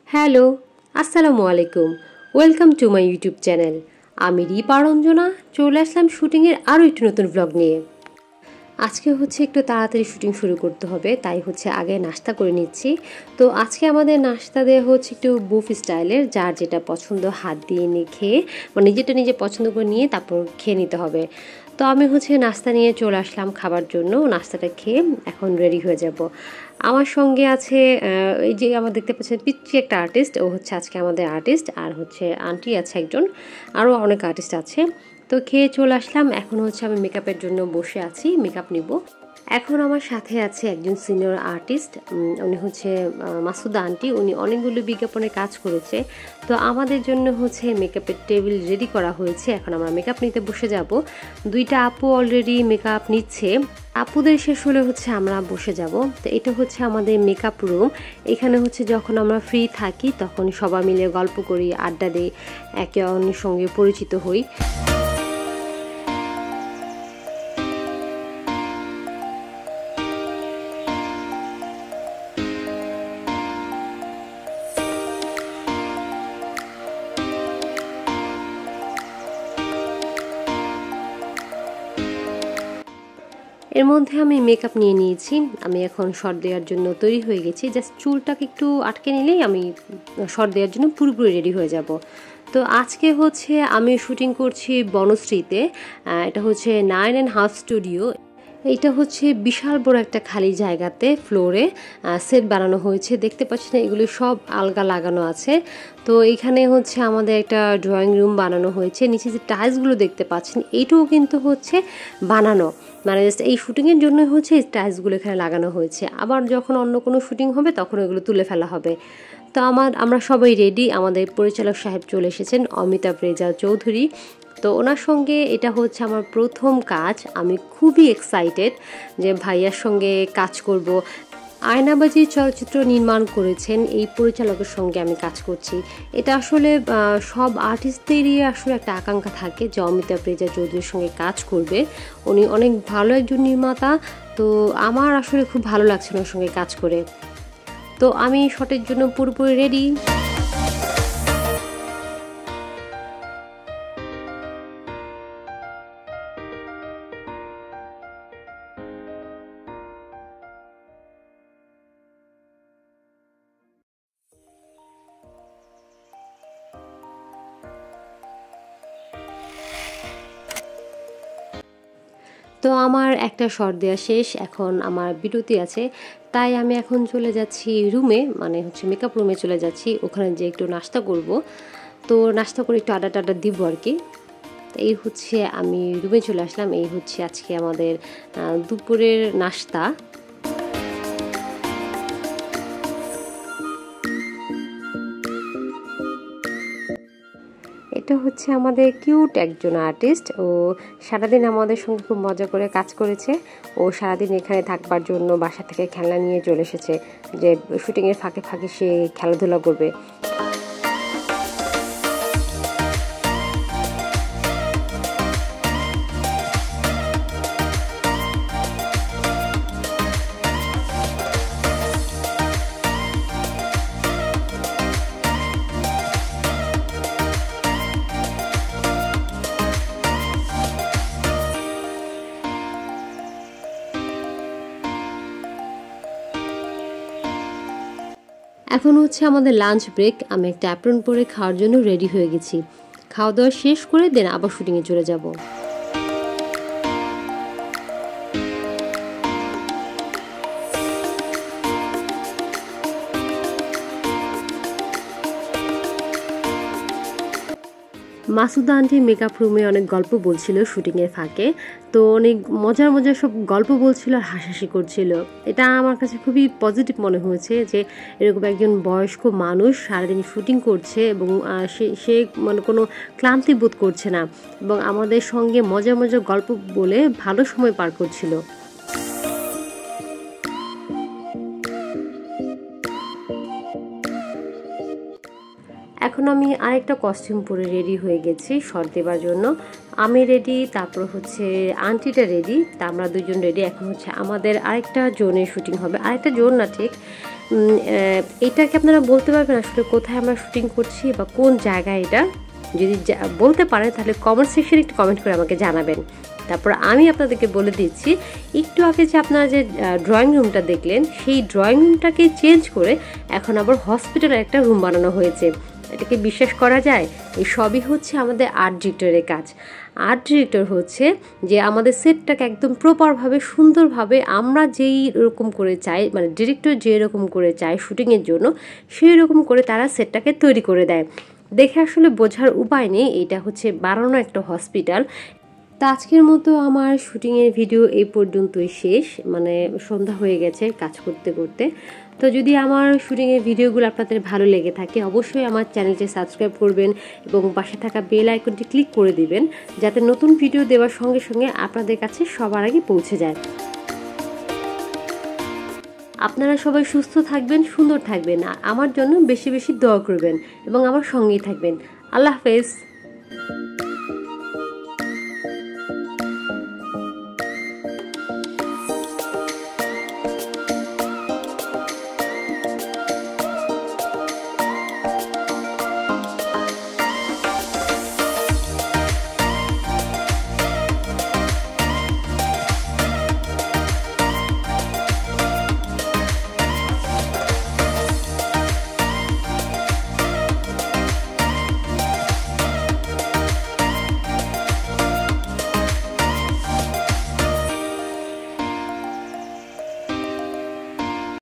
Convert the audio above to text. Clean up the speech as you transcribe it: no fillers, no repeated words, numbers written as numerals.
Hello, আসসালামু আলাইকুম। Welcome to my YouTube channel. আমি রিপা রঞ্জনা চলে আসলাম শুটিংয়ের আরও একটি নতুন ব্লগ নিয়ে। আজকে একটু তাড়াতাড়ি শুটিং শুরু করতে হবে, তাই আগে নাস্তা করে নিচ্ছি। তো আজকে আমাদের নাস্তা দেওয়া একটু বুফ স্টাইলের, যার যেটা পছন্দ হাত দিয়ে নিয়ে খেয়ে নিজেটা নিজে পছন্দ করে নিয়ে তারপর খেয়ে নিতে হবে। তো আমি নাস্তা নিয়ে চলে আসলাম খাবার জন্য। নাস্তাটা খেয়ে এখন রেডি হয়ে যাব। আমার সঙ্গে আছে এই যে আমার দেখতে পাচ্ছেন পিচ্ছি একটা আর্টিস্ট, ও আজকে আমাদের আর্টিস্ট। আর আন্টি আছে একজন, আরও অনেক আর্টিস্ট আছে। তো খেয়ে চলে আসলাম। এখন আমি মেকআপের জন্য বসে আছি, মেকআপ নিব। এখন আমার সাথে আছে একজন সিনিয়র আর্টিস্ট, উনি মাসুদা আন্টি। উনি অনেকগুলো বিজ্ঞাপনে কাজ করেছে। তো আমাদের জন্য মেকআপের টেবিল রেডি করা হয়েছে। এখন আমরা মেকআপ নিতে বসে যাব। দুইটা আপু অলরেডি মেকআপ নিচ্ছে। আপুদের শেষ হলে আমরা বসে যাব। তো এটা আমাদের মেকআপ রুম। এখানে যখন আমরা ফ্রি থাকি তখন সবাই মিলে গল্প করি, আড্ডা দিই, একে অন্যের সঙ্গে পরিচিত হই। এর মধ্যে আমি মেকআপ নিয়ে নিয়েছি। আমি এখন শর্ট দেওয়ার জন্য তৈরি হয়ে গেছি। জাস্ট চুলটাকে একটু আটকে নিলেই আমি শর্ট দেওয়ার জন্য পুরোপুরি রেডি হয়ে যাব। তো আজকে আমি শুটিং করছি বনশ্রীতে। এটা 9.5 স্টুডিও। এইটা বিশাল বড় একটা খালি জায়গাতে ফ্লোরে সেট বানানো হয়েছে। দেখতে পাচ্ছেন এগুলি সব আলগা লাগানো আছে। তো এখানে আমাদের একটা ড্রয়িং রুম বানানো হয়েছে। নিচে যে টাইলসগুলো দেখতে পাচ্ছেন এইটাও কিন্তু বানানো, জাস্ট এই শুটিংয়ের জন্য এই টাইলসগুলো এখানে লাগানো হয়েছে। আবার যখন অন্য কোনো শুটিং হবে তখন এগুলো তুলে ফেলা হবে। তো আমরা সবাই রেডি। আমাদের পরিচালক সাহেব চলে এসেছেন, অমিতাভ রেজা চৌধুরী। তো ওনার সঙ্গে এটা আমার প্রথম কাজ। আমি খুবই এক্সাইটেড যে ভাইয়ার সঙ্গে কাজ করব। আয়নাবাজি চলচ্চিত্র নির্মাণ করেছেন এই পরিচালকের সঙ্গে আমি কাজ করছি। এটা সব আর্টিস্টদেরই একটা আকাঙ্ক্ষা থাকে যে অমিতাভ রেজা চৌধুরীর সঙ্গে কাজ করবে। উনি অনেক ভালো একজন নির্মাতা। তো আমার খুব ভালো লাগছে ওনার সঙ্গে কাজ করে। তো আমি শটের জন্য পুরোপুরি রেডি। তো আমার একটা শট দেওয়া শেষ, এখন আমার বিরতি আছে। তাই আমি এখন চলে যাচ্ছি রুমে, মেকআপ রুমে চলে যাচ্ছি। ওখানে যে একটু নাস্তা করব। তো নাস্তা করে একটু আড্ডা দিব আর কি। এই আমি রুমে চলে আসলাম। এই আজকে আমাদের দুপুরের নাস্তা। এটা আমাদের কিউট একজন আর্টিস্ট। ও সারাদিন আমাদের সঙ্গে খুব মজা করে কাজ করেছে। ও সারাদিন এখানে থাকবার জন্য বাসা থেকে খেলনা নিয়ে চলে এসেছে, যে শুটিংয়ের ফাঁকে ফাঁকে সে খেলাধুলা করবে। এখন আমাদের লাঞ্চ ব্রেক। আমি একটা অ্যাপ্রন পরে খাওয়ার জন্য রেডি হয়ে গেছি। খাওয়া দাওয়া শেষ করে দেন আবার শুটিংয়ে চলে যাব। মাসুদা আন্টি মেকআপ রুমে অনেক গল্প বলছিল শুটিংয়ের ফাঁকে। তো অনেক মজার মজার সব গল্প বলছিল আর হাসাহাসি করছিল। এটা আমার কাছে খুবই পজিটিভ মনে হয়েছে যে এরকম একজন বয়স্ক মানুষ সারাদিন শুটিং করছে এবং সে কোনো ক্লান্তি বোধ করছে না, এবং আমাদের সঙ্গে মজার মজার গল্প বলে ভালো সময় পার করছিল। এখন আমি আরেকটা কস্টিউম পরে রেডি হয়ে গেছি শট দেবার জন্য। আমি রেডি, তারপর আন্টিটা রেডি। তা আমরা দুজন রেডি। এখন আমাদের আরেকটা জোনের শুটিং হবে। আরেকটা জোন না, ঠিক এটাকে আপনারা বলতে পারবেন আসলে কোথায় আমরা শুটিং করছি বা কোন জায়গায় এটা? যদি বলতে পারেন তাহলে কমেন্ট সেকশনে একটু কমেন্ট করে আমাকে জানাবেন। তারপর আমি আপনাদেরকে বলে দিচ্ছি, একটু আগে যে আপনারা যে ড্রয়িং রুমটা দেখলেন, সেই ড্রয়িং রুমটাকে চেঞ্জ করে এখন আবার হসপিটালের একটা রুম বানানো হয়েছে। এটাকে বিশ্বাস করা যায়? এই সবই হচ্ছে আমাদের আর্ট ডিরেক্টরের কাজ। আর্ট ডিরেক্টর হচ্ছে যে আমাদের সেটটাকে একদম প্রপারভাবে সুন্দরভাবে আমরা যেই রকম করে চাই, মানে ডিরেক্টর যেরকম করে চায় শুটিংয়ের জন্য, সেই রকম করে তারা সেটটাকে তৈরি করে দেয়। দেখে আসলে বোঝার উপায় নেই এটা হচ্ছে বানানো একটা হসপিটাল। তা আজকের মতো আমার শুটিংয়ের ভিডিও এই পর্যন্তই শেষ, মানে সন্ধ্যা হয়ে গেছে কাজ করতে করতে। তো যদি আমার শুটিংয়ের ভিডিওগুলো আপনাদের ভালো লেগে থাকে অবশ্যই আমার চ্যানেলটি সাবস্ক্রাইব করবেন এবং পাশে থাকা বেল আইকনটি ক্লিক করে দিবেন, যাতে নতুন ভিডিও দেওয়ার সঙ্গে সঙ্গে আপনাদের কাছে সবার আগে পৌঁছে যায়। আপনারা সবাই সুস্থ থাকবেন, সুন্দর থাকবেন, আর আমার জন্য বেশি বেশি দোয়া করবেন এবং আমার সঙ্গেই থাকবেন। আল্লাহ হাফেজ।